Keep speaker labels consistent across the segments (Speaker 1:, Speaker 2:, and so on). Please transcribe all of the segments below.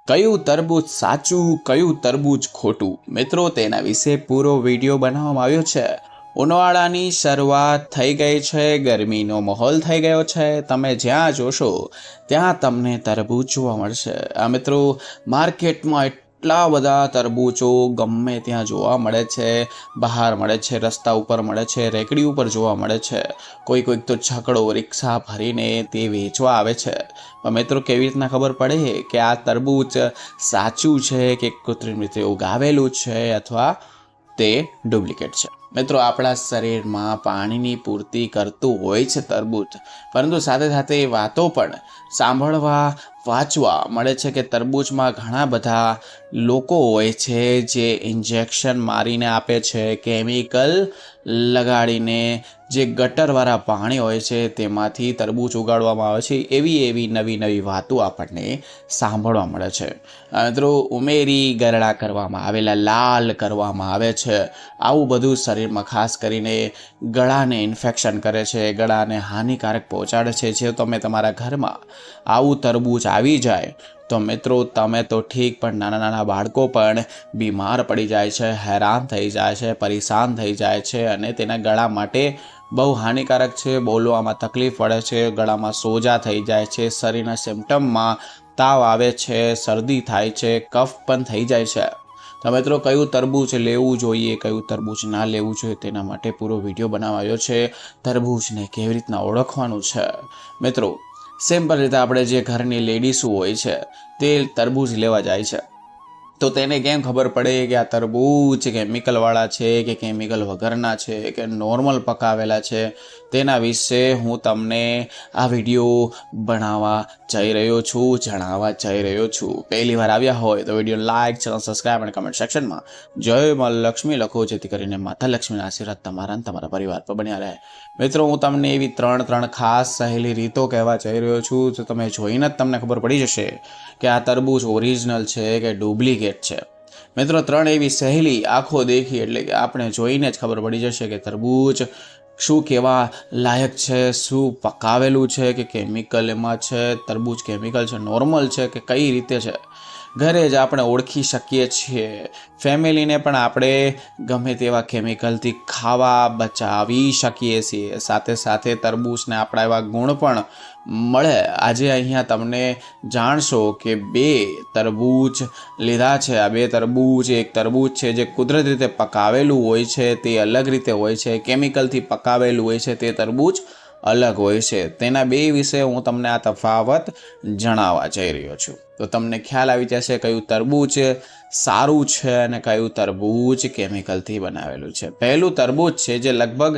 Speaker 1: કયું તરબૂચ સાચું કયું તરબૂચ ખોટું મિત્રો તેના વિશે પૂરો વિડીયો બનાવવામાં આવ્યો છે। ઉનાળાની શરૂઆત થઈ ગઈ છે, ગરમીનો માહોલ થઈ ગયો છે। તમે જ્યાં જોશો ત્યાં તમને તરબૂચ જોવા મળશે। આ મિત્રો માર્કેટમાં એટલા બધા તરબૂચો ગમે ત્યાં જોવા મળે છે, બહાર મળે છે, રસ્તા ઉપર મળે છે, રેકડી ઉપર જોવા મળે છે, કોઈક તો છકડો રિક્ષા ભરીને તે વેચવા આવે છે। પણ મિત્રો કેવી રીતના ખબર પડે કે આ તરબૂચ સાચું છે કે કૃત્રિમ રીતે ઉગાવેલું છે અથવા તે ડુપ્લિકેટ છે? મિત્રો આપણા શરીરમાં પાણીની પૂર્તિ કરતું હોય છે તરબૂચ, પરંતુ સાથે સાથે એ વાતો પણ સાંભળવા વાંચવા મળે છે કે તરબૂચમાં ઘણા બધા લોકો હોય છે જે ઇન્જેક્શન મારીને આપે છે, કેમિકલ લગાડીને જે ગટરવાળા પાણી હોય છે તેમાંથી તરબૂચ ઉગાડવામાં આવે છે। એવી નવી નવી વાતો આપણને સાંભળવા મળે છે। મિત્રો ઉમેરી ગરડા કરવામાં આવેલા, લાલ કરવામાં આવે છે। આવું બધું શરીરમાં ખાસ કરીને ગળાને ઇન્ફેક્શન કરે છે, ગળાને હાનિકારક પહોંચાડે છે। જો તમે તમારા ઘરમાં આવું તરબૂચ આવી જાય તો મિત્રો તમે તો ઠીક, પણ નાના નાના બાળકો પણ બીમાર પડી જાય છે, હેરાન થઈ જાય છે, પરેશાન થઈ જાય છે અને તેના ગળા માટે બહુ હાનિકારક છે। બોલવામાં તકલીફ પડે છે, ગળામાં સોજા થઈ જાય છે, શરીરના સિમ્ટમમાં તાવ આવે છે, શરદી થાય છે, કફ પણ થઈ જાય છે। તો મિત્રો કયું તરબૂચ લેવું જોઈએ, કયું તરબૂચ ના લેવું જોઈએ તેના માટે પૂરો વિડીયો બનાવાયો છે। તરબૂચને કેવી રીતના ઓળખવાનું છે મિત્રો, સિમ્પલ રીતે આપણે જે ઘરની લેડીઝો હોય છે તે તરબૂચ લેવા જાય છે તો તેને કેમ ખબર પડે કે આ તરબૂચ કેમિકલવાળા છે કે કેમિકલ વગરના છે કે નોર્મલ પકાવેલા છે, તેના વિશે હું તમને આ વિડીયો બનાવવા જઈ રહ્યો છું, જણાવવા જઈ રહ્યો છું। પહેલી વાર આવ્યા હોય તો વિડીયો લાઇક, ચેનલ સબસ્ક્રાઈબ અને કમેન્ટ સેક્શનમાં જય માં લક્ષ્મી લખો, જેથી કરીને માતા લક્ષ્મીના આશીર્વાદ તમારા અને તમારા પરિવાર પર બન્યા રહે। મિત્રો હું તમને એવી ત્રણ ખાસ સહેલી રીતો કહેવા જઈ રહ્યો છું, તો તમે જોઈને જ તમને ખબર પડી જશે કે આ તરબૂચ ઓરિજિનલ છે કે ડુપ્લિકેટ છે। મિત્રો ત્રણ એવી સહેલી આંખો દેખી એટલે કે આપણે જોઈને જ ખબર પડી જશે કે તરબૂચ શું કેવા લાયક છે, શું પકાવેલું છે કે કેમિકલ એમાં છે, તરબૂચ કેમિકલ છે, નોર્મલ છે કે કઈ રીતે છે। ઘરે જ આપણે ઓળખી શકીએ છીએ, ફેમિલીને પણ આપણે ગમે તેવા કેમિકલથી ખાવા બચાવી શકીએ છીએ। સાથે સાથે તરબૂચને આપણા એવા ગુણ પણ મળે। આજે અહીંયા તમને જાણશો કે બે તરબૂચ લીધા છે। આ બે તરબૂચ, એક તરબૂચ છે જે કુદરતી રીતે પકાવેલું હોય છે તે અલગ રીતે હોય છે, કેમિકલથી પકાવેલું હોય છે તે તરબૂચ અલગ હોય છે। તેના બે વિશે હું તમને આ તફાવત જણાવવા જઈ રહ્યો છું, તો તમને ખ્યાલ આવી જશે કયું તરબૂચ સારું છે અને કયું તરબૂચ કેમિકલથી બનાવેલું છે। પહેલું તરબૂચ છે જે લગભગ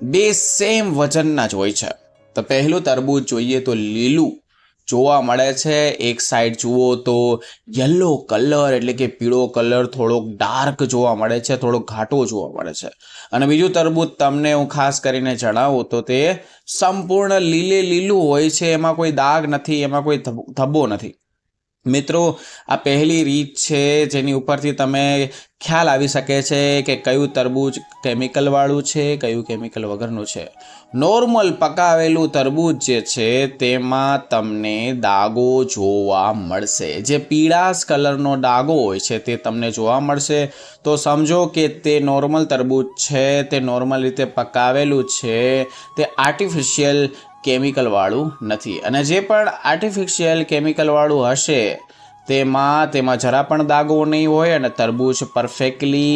Speaker 1: બે સેમ વજનના જ હોય છે। તો પહેલું તરબૂચ જોઈએ તો લીલું જોવા મળે છે। એક સાઈડ જુઓ તો યલો કલર એટલે કે પીળો કલર થોડોક ડાર્ક જોવા મળે છે, થોડોક ઘાટો જોવા મળે છે। અને બીજું તરબૂચ તમને હું ખાસ કરીને જણાવું તો તે સંપૂર્ણ લીલું હોય છે, એમાં કોઈ દાગ નથી, એમાં કોઈ ધબ્બો નથી। મિત્રો આ પહેલી રીત છે જેની ઉપરથી તમે ખ્યાલ આવી શકે છે કે કયું તરબૂચ કેમિકલવાળું છે, કયું કેમિકલ વગરનું છે। નોર્મલ પકાવેલું તરબૂચ જે છે તેમાં તમને દાગો જોવા મળશે, જે પીળાશ કલરનો દાગો હોય છે તે તમને જોવા મળશે। તો સમજો કે તે નોર્મલ તરબૂચ છે, તે નોર્મલ રીતે પકાવેલું છે, તે આર્ટિફિશિયલ કેમિકલવાળું નથી। અને જે પણ આર્ટિફિશિયલ કેમિકલવાળું હશે તેમાં જરા પણ દાગો નહીં હોય અને તરબૂચ પરફેક્ટલી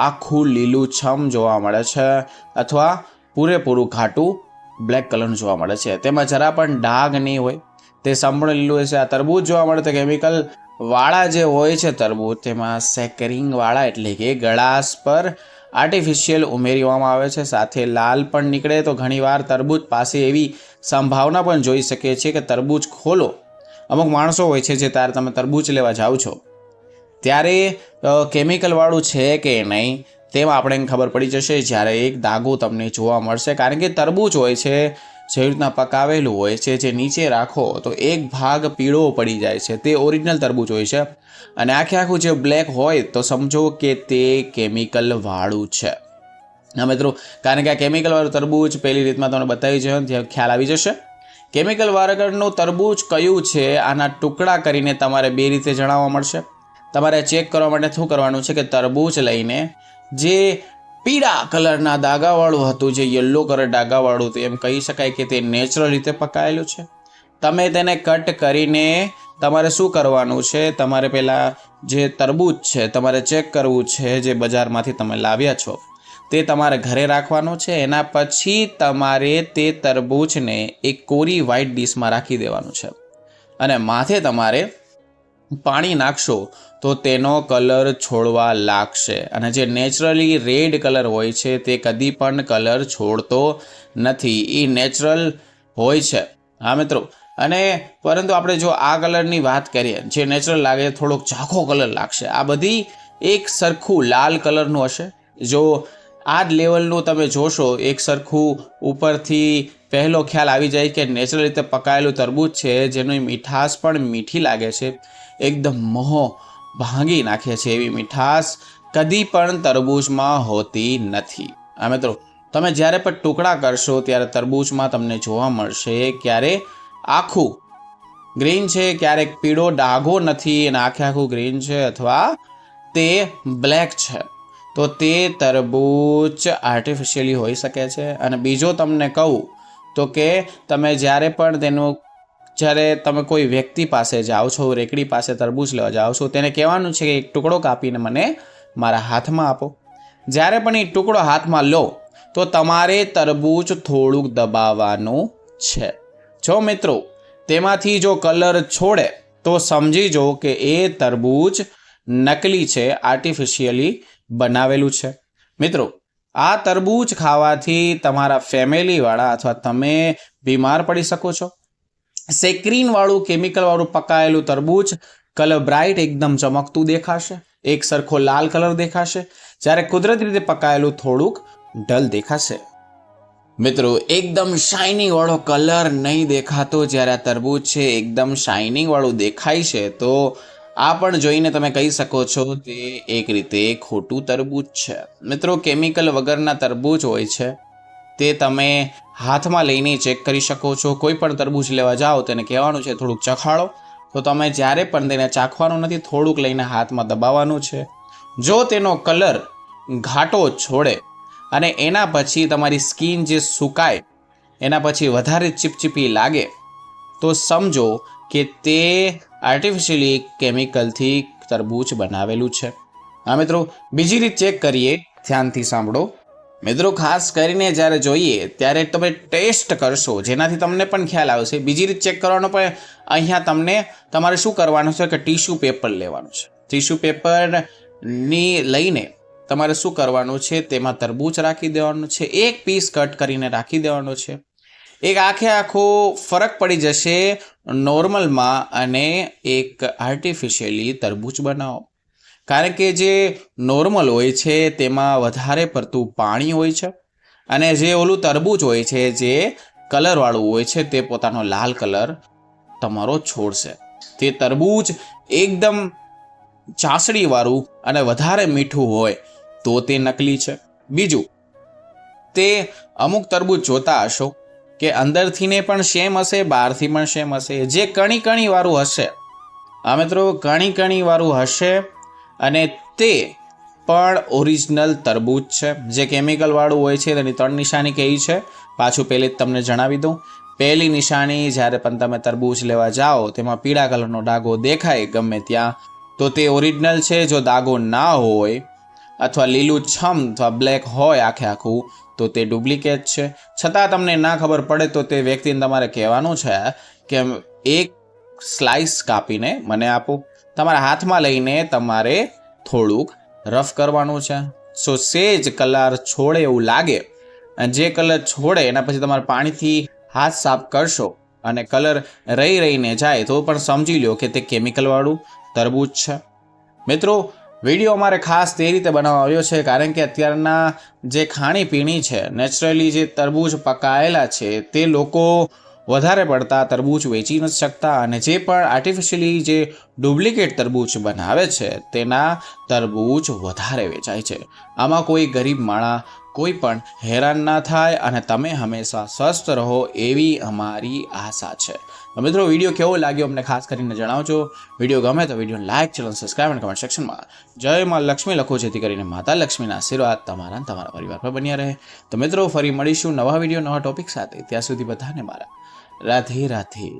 Speaker 1: આખું લીલુંછમ જોવા મળે છે અથવા પૂરેપૂરું ઘાટું બ્લેક કલરનું જોવા મળે છે, તેમાં જરા પણ ડાઘ નહીં હોય, તે સંપૂર્ણ લીલું હશે। આ તરબૂચ જોવા મળે તો કેમિકલ વાળા જે હોય છે તરબૂચ, તેમાં સેકરિંગ વાળા એટલે કે ગળાશ પર આર્ટિફિશિયલ ઉમેરવામાં આવે છે, સાથે લાલ પણ નીકળે। તો ઘણીવાર તરબૂચ પાસે એવી સંભાવના પણ જોઈ શકીએ છીએ કે તરબૂચ ખોલો, અમુક માણસો હોય છે જે તમે તરબૂચ લેવા જાઓ છો ત્યારે કેમિકલવાળું છે કે નહીં તેમાં આપણે ખબર પડી જશે જ્યારે એક દાગો તમને જોવા મળશે। કારણ કે તરબૂચ હોય છે જેવી રીતના પકાવેલું હોય છે, જે નીચે રાખો તો એક ભાગ પીળો પડી જાય છે, તે ઓરિજિનલ તરબૂચ હોય છે। અને આખું જે બ્લેક હોય તો સમજો કે તે કેમિકલવાળું છે। હા મિત્રો, કારણ કે આ કેમિકલવાળું તરબૂચ પહેલી રીતમાં તમને બતાવી છે, ત્યાં ખ્યાલ આવી જશે કેમિકલ વગરનું તરબૂચ કયું છે આના ટુકડા કરીને તમારે બે રીતે જણાવવા મળશે. તમારે ચેક કરવા માટે શું કરવાનું છે કે તરબૂચ લઈને જે પીળા કલરના દાગાવાળું હતું, જે યલો કલર દાગાવાળું હતું, એમ કહી શકાય કે તે નેચરલ રીતે પકાયેલું છે. તમે તેને કટ કરીને તમારે શું કરવાનું છે, તમારે પહેલાં જે તરબૂચ છે તમારે ચેક કરવું છે, જે બજારમાંથી તમે લાવ્યા છો તે તમારે ઘરે રાખવાનું છે. એના પછી તમારે તે તરબૂચને એક કોરી વ્હાઈટ ડીશમાં રાખી દેવાનું છે અને માથે તમારે પાણી નાખશો તો તેનો કલર છોડવા લાગશે. અને જે નેચરલી રેડ કલર હોય છે તે કદી પણ કલર છોડતો નથી, એ નેચરલ હોય છે. હા મિત્રો, અને પરંતુ આપણે જો આ કલરની વાત કરીએ, જે નેચરલ લાગે થોડોક ઝાંખો કલર લાગશે, આ બધી એક સરખું લાલ કલરનું હશે. જો આ જ લેવલનું તમે જોશો, એક સરખું ઉપરથી પહેલો ખ્યાલ આવી જાય કે નેચરલ રીતે પકાયેલું તરબૂચ છે, જેની મીઠાશ પણ મીઠી લાગે છે, એકદમ મોહ ભાંગી નાખે છે એવી મીઠાશ કદી પણ તરબૂચમાં હોતી નથી. હા મિત્રો, તમે જ્યારે પણ ટુકડા કરશો ત્યારે તરબૂચમાં તમને જોવા મળશે ક્યારે આખું ગ્રીન છે, ક્યારેક પીળો ડાઘો નથી અને આખું ગ્રીન છે, અથવા તે બ્લેક છે, તો તે તરબૂચ આર્ટિફિશિયલી હોઈ શકે છે. અને બીજો તમને કહું તો કે તમે જ્યારે તમે કોઈ વ્યક્તિ પાસે જાઓ છો, રેકડી પાસે તરબૂચ લેવા જાઓ છો, તેને કહેવાનું છે કે એક ટુકડો કાપીને મને મારા હાથમાં આપો. જ્યારે પણ એ ટુકડો હાથમાં લો તો તમારે તરબૂચ થોડુંક દબાવવાનું છે. જો મિત્રો તેમાંથી જો કલર છોડે તો સમજી જો કે એ તરબૂચ નકલી છે, આર્ટિફિશિયલી બનાવેલું છે. મિત્રો, આ તરબૂચ ખાવાથી તમારા ફેમિલીવાળા અથવા તમે બીમાર પડી શકો છો. સેક્રીનવાળું કેમિકલવાળું પકાયેલું તરબૂચ કલર બ્રાઇટ એકદમ ચમકતું દેખાશે, એક સરખો લાલ કલર દેખાશે, જ્યારે કુદરતી રીતે પકાયેલું થોડુંક ડલ દેખાશે. મિત્રો, એકદમ શાઇનિંગ વાળો કલર નહીં દેખાતો, જ્યારે આ તરબૂચ છે એકદમ શાઇનિંગ વાળું દેખાય છે, તો આ પણ જોઈને તમે કહી શકો છો તે એક રીતે ખોટું તરબૂચ છે. મિત્રો, કેમિકલ વગરના તરબૂચ હોય છે તે તમે હાથમાં લઈને ચેક કરી શકો છો. કોઈ પણ તરબૂચ લેવા જાઓ તેને કહેવાનું છે થોડુંક ચખાડો, તો તમે જ્યારે પણ તેને ચાખવાનું નથી, થોડુંક લઈને હાથમાં દબાવવાનું છે. જો તેનો કલર ઘાટો છોડે અને એના પછી તમારી સ્કિન જે સુકાય, એના પછી વધારે ચીપચીપી લાગે, તો સમજો કે તે આર્ટિફિશિયલી કેમિકલથી તરબૂચ બનાવેલું છે. હા મિત્રો, બીજી રીત ચેક કરીએ, ધ્યાનથી સાંભળો. મિત્રો, ખાસ કરીને જ્યારે જોઈએ ત્યારે તમે ટેસ્ટ કરશો, જેનાથી તમને પણ ખ્યાલ આવશે. બીજી રીત ચેક કરવાનો પણ અહીંયા તમારે શું કરવાનું છે કે ટીશ્યુ પેપર લેવાનું છે. ટીશ્યુ પેપરની લઈને તમારે શું કરવાનું છે, તેમાં તરબૂચ રાખી દેવાનું છે, એક પીસ કટ કરીને રાખી દેવાનો છે. એક આખો ફરક પડી જશે નોર્મલમાં અને એક આર્ટિફિશિયલી તરબૂચ બનાવો. કારણ કે જે નોર્મલ હોય છે તેમાં વધારે પડતું પાણી હોય છે અને જે ઓલું તરબૂચ હોય છે જે કલરવાળું હોય છે તે પોતાનો લાલ કલર તમારો છોડશે. તે તરબૂચ એકદમ ચાસડીવાળું અને વધારે મીઠું હોય તો તે નકલી છે. બીજું, તે અમુક તરબૂચ જોતા હશો કે અંદરથીને પણ સેમ હશે, બહારથી પણ સેમ હશે, જે કણી વાળું હશે. આ મિત્રો, કણી વાળું હશે અને તે પણ ઓરિજિનલ તરબૂચ છે. જે કેમિકલ વાળું હોય છે તેની 3 નિશાની કઈ છે પાછું પહેલે જ તમને જણાવી દઉં. પહેલી નિશાની, જ્યારે પણ તમે તરબૂચ લેવા જાઓ તેમાં પીળા કલરનો ડાઘો દેખાય ગમે ત્યાં, તો તે ઓરિજિનલ છે. જો દાગો ના હોય અથવા લીલું છમ અથવા બ્લેક હોય આખું, તો તે ડુપ્લિકેટ છે. છતાં તમને ના ખબર પડે તો તે વ્યક્તિને તમારે કહેવાનું છે કે એક સ્લાઇસ કાપીને મને આપો. તમારા હાથમાં લઈને તમારે થોડુંક રફ કરવાનું છે. સો સેજ કલર છોડે એવું લાગે, અને જે કલર છોડે એના પછી તમારે પાણીથી હાથ સાફ કરશો અને કલર રહીને જાય તો પણ સમજી લો કે તે કેમિકલવાળું તરબૂચ છે. મિત્રો, વિડીયો અમારે ખાસ તે રીતે બનાવવામાં આવ્યો છે કારણ કે અત્યારના જે ખાણીપીણી છે, નેચરલી જે તરબૂચ પકાયેલા છે તે લોકો વધારે પડતા તરબૂચ વેચી નથી શકતા અને જે પણ આર્ટિફિશિયલી જે ડુપ્લિકેટ તરબૂચ બનાવે છે તેના તરબૂચ વધારે વેચાય છે. આમાં કોઈ ગરીબ માણસ કોઈ પણ હેરાન ના થાય અને તમે હંમેશા સ્વસ્થ રહો એવી અમારી આશા છે. તો મિત્રો, વિડીયો કેવો લાગ્યો અમને ખાસ કરીને જણાવજો. વિડીયો ગમે તો વિડીયોને લાઇક, ચેનલ સબસ્ક્રાઈબ અને કમેન્ટ સેક્શનમાં જય માં લક્ષ્મી લખો, જેથી કરીને માતા લક્ષ્મીના આશીર્વાદ તમારા અને તમારા પરિવાર પર બન્યા રહે. તો મિત્રો, ફરી મળીશું નવા વિડીયો નવા ટોપિક સાથે. ત્યાં સુધી બધાને મારા રાધે રાધે.